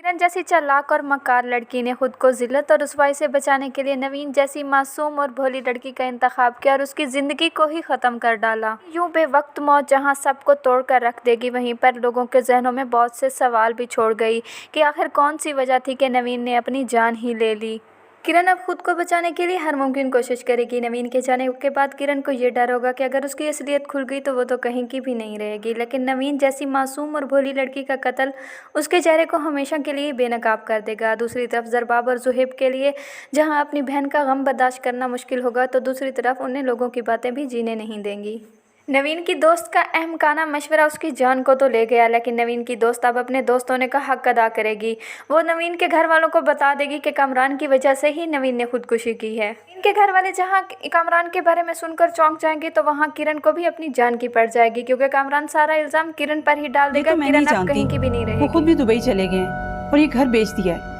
किरण जैसी चालाक और मक्कार लड़की ने खुद को जिल्लत और रुसवाई से बचाने के लिए नवीन जैसी मासूम और भोली लड़की का इंतखाब किया और उसकी ज़िंदगी को ही ख़त्म कर डाला। यूं बेवक्त मौत जहां सबको तोड़ कर रख देगी, वहीं पर लोगों के जहनों में बहुत से सवाल भी छोड़ गई कि आखिर कौन सी वजह थी कि नवीन ने अपनी जान ही ले ली। किरण अब खुद को बचाने के लिए हर मुमकिन कोशिश करेगी। नवीन के जाने के बाद किरण को ये डर होगा कि अगर उसकी असलियत खुल गई तो वो तो कहीं की भी नहीं रहेगी, लेकिन नवीन जैसी मासूम और भोली लड़की का कत्ल उसके चेहरे को हमेशा के लिए बेनकाब कर देगा। दूसरी तरफ ज़रबाब और ज़ुहैब के लिए जहां अपनी बहन का गम बर्दाश्त करना मुश्किल होगा, तो दूसरी तरफ उन्हें लोगों की बातें भी जीने नहीं देंगी। नवीन की दोस्त का अहमकाना मशवरा उसकी जान को तो ले गया, लेकिन नवीन की दोस्त अब अपने दोस्त होने का हक अदा करेगी। वो नवीन के घर वालों को बता देगी कि कामरान की वजह से ही नवीन ने खुदकुशी की है। इनके घर वाले जहां कामरान के बारे में सुनकर चौंक जाएंगे, तो वहां किरण को भी अपनी जान की पड़ जाएगी, क्योंकि कामरान सारा इल्जाम किरण पर ही डाल देगा। किरण अब कहीं की भी नहीं रहेगी। वो खुद भी दुबई चले गए हैं और ये घर बेच दिया है।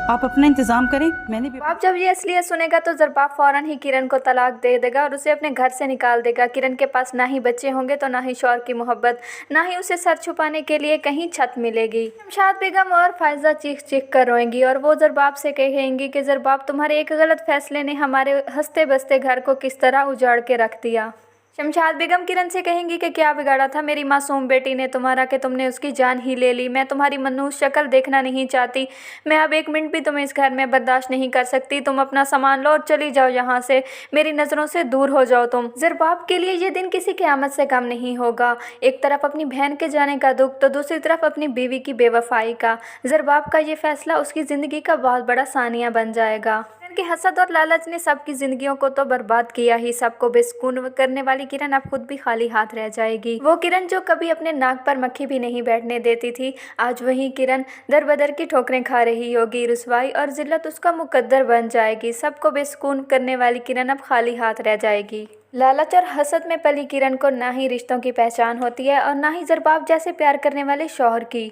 आप अपना इंतजाम करें, मैंने भी। आप जब ये असलियत सुनेगा तो ज़रबाब फौरन ही किरण को तलाक दे देगा और उसे अपने घर से निकाल देगा। किरण के पास ना ही बच्चे होंगे तो ना ही शौहर की मोहब्बत, ना ही उसे सर छुपाने के लिए कहीं छत मिलेगी। शमशाद बेगम और फायजा चीख चीख कर रोएंगी और वो ज़रबाब से कहेंगी कि ज़रबाब, तुम्हारे एक गलत फैसले ने हमारे हंसते बसते घर को किस तरह उजाड़ के रख दिया। शमशाद बेगम किरण से कहेंगी कि क्या बिगाड़ा था मेरी मासूम बेटी ने तुम्हारा कि तुमने उसकी जान ही ले ली। मैं तुम्हारी मनहूस शक्ल देखना नहीं चाहती। मैं अब एक मिनट भी तुम्हें इस घर में बर्दाश्त नहीं कर सकती। तुम अपना सामान लो और चली जाओ यहाँ से। मेरी नज़रों से दूर हो जाओ तुम। ज़रबाब के लिए ये दिन किसी क़यामत से कम नहीं होगा। एक तरफ अपनी बहन के जाने का दुख, तो दूसरी तरफ अपनी बीवी की बेवफाई का। ज़रबाब का ये फैसला उसकी ज़िंदगी का बहुत बड़ा सानिया बन जाएगा। कि हसद और लालच ने सबकी जिंदगियों को तो बर्बाद किया ही, सबको बेसुकून करने वाली किरण अब खुद भी खाली हाथ रह जाएगी। वो किरण जो कभी अपने नाक पर मक्खी भी नहीं बैठने देती थी, आज वही किरण दर बदर की ठोकरें खा रही होगी। रुसवाई और जिल्लत उसका मुकद्दर बन जाएगी। सबको बेसुकून करने वाली किरण अब खाली हाथ रह जाएगी। लालच और हसद में पली किरण को ना ही रिश्तों की पहचान होती है और ना ही ज़रबाब जैसे प्यार करने वाले शौहर की।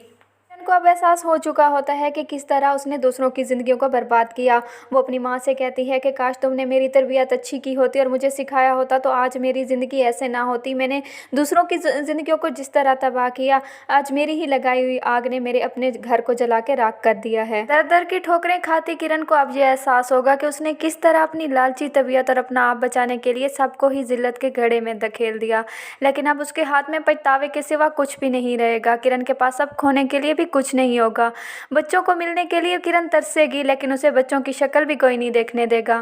को अब एहसास हो चुका होता है कि किस तरह उसने दूसरों की ज़िंदगियों को बर्बाद किया। वो अपनी माँ से कहती है कि काश तुमने मेरी तरबियत अच्छी की होती और मुझे सिखाया होता तो आज मेरी ज़िंदगी ऐसे ना होती। मैंने दूसरों की ज़िंदगियों को जिस तरह तबाह किया, आज मेरी ही लगाई हुई आग ने मेरे अपने घर को जला के राख कर दिया है। दर दर की ठोकरें खाती किरण को अब यह एहसास होगा कि उसने किस तरह अपनी लालची तबीयत और अपना आप बचाने के लिए सबको ही जिल्लत के घड़े में धकेल दिया। लेकिन अब उसके हाथ में पछतावे के सिवा कुछ भी नहीं रहेगा। किरण के पास अब खोने के लिए भी कुछ नहीं होगा। बच्चों को मिलने के लिए किरण तरसेगी, लेकिन उसे बच्चों की शक्ल भी कोई नहीं देखने देगा।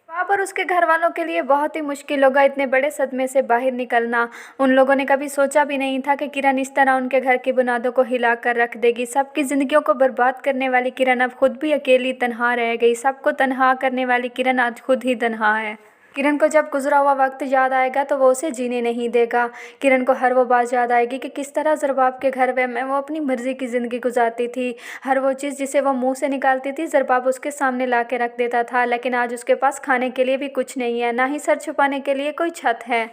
बाप और उसके घर वालों के लिए बहुत ही मुश्किल होगा इतने बड़े सदमे से बाहर निकलना। उन लोगों ने कभी सोचा भी नहीं था कि किरण इस तरह उनके घर की बुनियादों को हिला कर रख देगी। सबकी ज़िंदगियों को बर्बाद करने वाली किरण अब खुद भी अकेली तनहा रह गई। सबको तनहा करने वाली किरण आज खुद ही तनहा है। किरण को जब गुजरा हुआ वक्त याद आएगा तो वो उसे जीने नहीं देगा। किरण को हर वो बात याद आएगी कि किस तरह ज़रबाब के घर में वो अपनी मर्ज़ी की ज़िंदगी गुजारती थी। हर वो चीज़ जिसे वो मुंह से निकालती थी ज़रबाब उसके सामने ला के रख देता था, लेकिन आज उसके पास खाने के लिए भी कुछ नहीं है, ना ही सर छुपाने के लिए कोई छत है।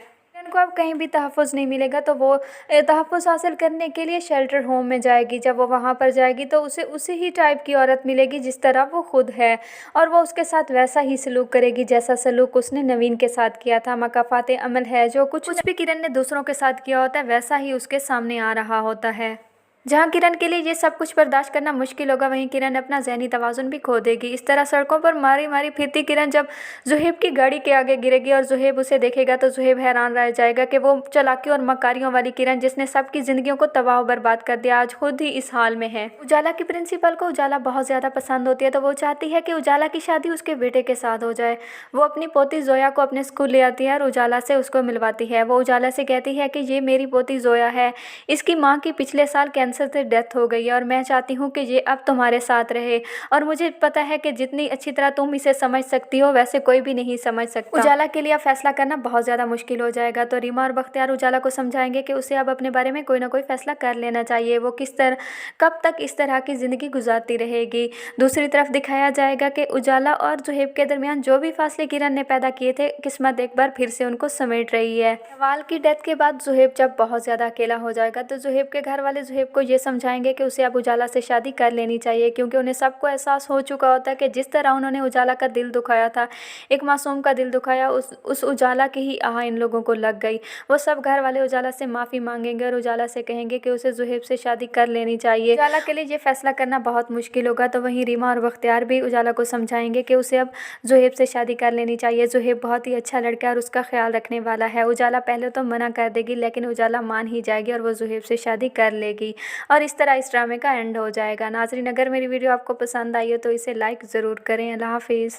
को अब कहीं भी तहफ़्फ़ुज़ नहीं मिलेगा, तो वो तहफ़्फ़ुज़ हासिल करने के लिए शेल्टर होम में जाएगी। जब वो वहाँ पर जाएगी तो उसे उसी ही टाइप की औरत मिलेगी जिस तरह वो खुद है, और वो उसके साथ वैसा ही सलूक करेगी जैसा सलूक उसने नवीन के साथ किया था। मकाफ़ाते अमल है, जो कुछ भी किरण ने दूसरों के साथ किया होता है वैसा ही उसके सामने आ रहा होता है। जहाँ किरण के लिए ये सब कुछ बर्दाश्त करना मुश्किल होगा, वहीं किरण अपना ज़हनी तवाज़ुन भी खो देगी। इस तरह सड़कों पर मारी मारी फिरती किरण जब ज़ुहैब की गाड़ी के आगे गिरेगी और ज़ुहैब उसे देखेगा तो ज़ुहैब हैरान रह जाएगा कि वो चालाकियों और मकारियों वाली किरण जिसने सबकी ज़िंदगियों को तबाह बर्बाद कर दिया, आज खुद ही इस हाल में है। उजाला की प्रिंसिपल को उजाला बहुत ज़्यादा पसंद होती है, तो वो चाहती है कि उजाला की शादी उसके बेटे के साथ हो जाए। वो अपनी पोती जोया को अपने स्कूल ले आती है और उजाला से उसको मिलवाती है। वो उजाला से कहती है कि ये मेरी पोती जोया है, इसकी माँ की पिछले साल कैंसर से डेथ हो गई है और मैं चाहती हूँ कि ये अब तुम्हारे साथ रहे, और मुझे पता है कि जितनी अच्छी तरह तुम इसे समझ सकती हो वैसे कोई भी नहीं समझ सकता। उजाला के लिए फैसला करना बहुत ज़्यादा मुश्किल हो जाएगा, तो रीमा और बख्तियार उजाला को समझाएंगे कि उसे अब अपने बारे में कोई ना कोई फैसला कर लेना चाहिए। वो किस तरह कब तक इस तरह की ज़िंदगी गुजारती रहेगी। दूसरी तरफ दिखाया जाएगा कि उजाला और ज़ुहैब के दरमियान जो भी फासले किरण ने पैदा किए थे, किस्मत एक बार फिर से उनको समेट रही है। नवाल की डेथ के बाद ज़ुहैब जब बहुत ज़्यादा अकेला हो जाएगा तो ज़ुहैब के घर वाले ज़ुहैब को ये समझाएंगे कि उसे अब उजाला से शादी कर लेनी चाहिए, क्योंकि उन्हें सबको एहसास हो चुका होता है कि जिस तरह उन्होंने उजाला का दिल दुखाया था, एक मासूम का दिल दुखाया, उस उजाला की ही आह इन लोगों को लग गई। वो सब घर वाले उजाला से माफ़ी मांगेंगे और उजाला से कहेंगे कि उसे ज़ुहैब से शादी कर लेनी चाहिए। उजाला के लिए ये फैसला करना बहुत मुश्किल होगा। तो वहीं रीमा और बख्तियार भी उजाला को समझाएंगे कि उसे अब ज़ुहैब से शादी कर लेनी चाहिए। ज़ुहैब बहुत ही अच्छा लड़का है और उसका ख्याल रखने वाला है। उजाला पहले तो मना कर देगी, लेकिन उजाला मान ही जाएगी और वो ज़ुहैब से शादी कर लेगी और इस तरह इस ड्रामे का एंड हो जाएगा। नाज़रीन, अगर मेरी वीडियो आपको पसंद आई हो तो इसे लाइक ज़रूर करें। अल्लाह हाफिज़।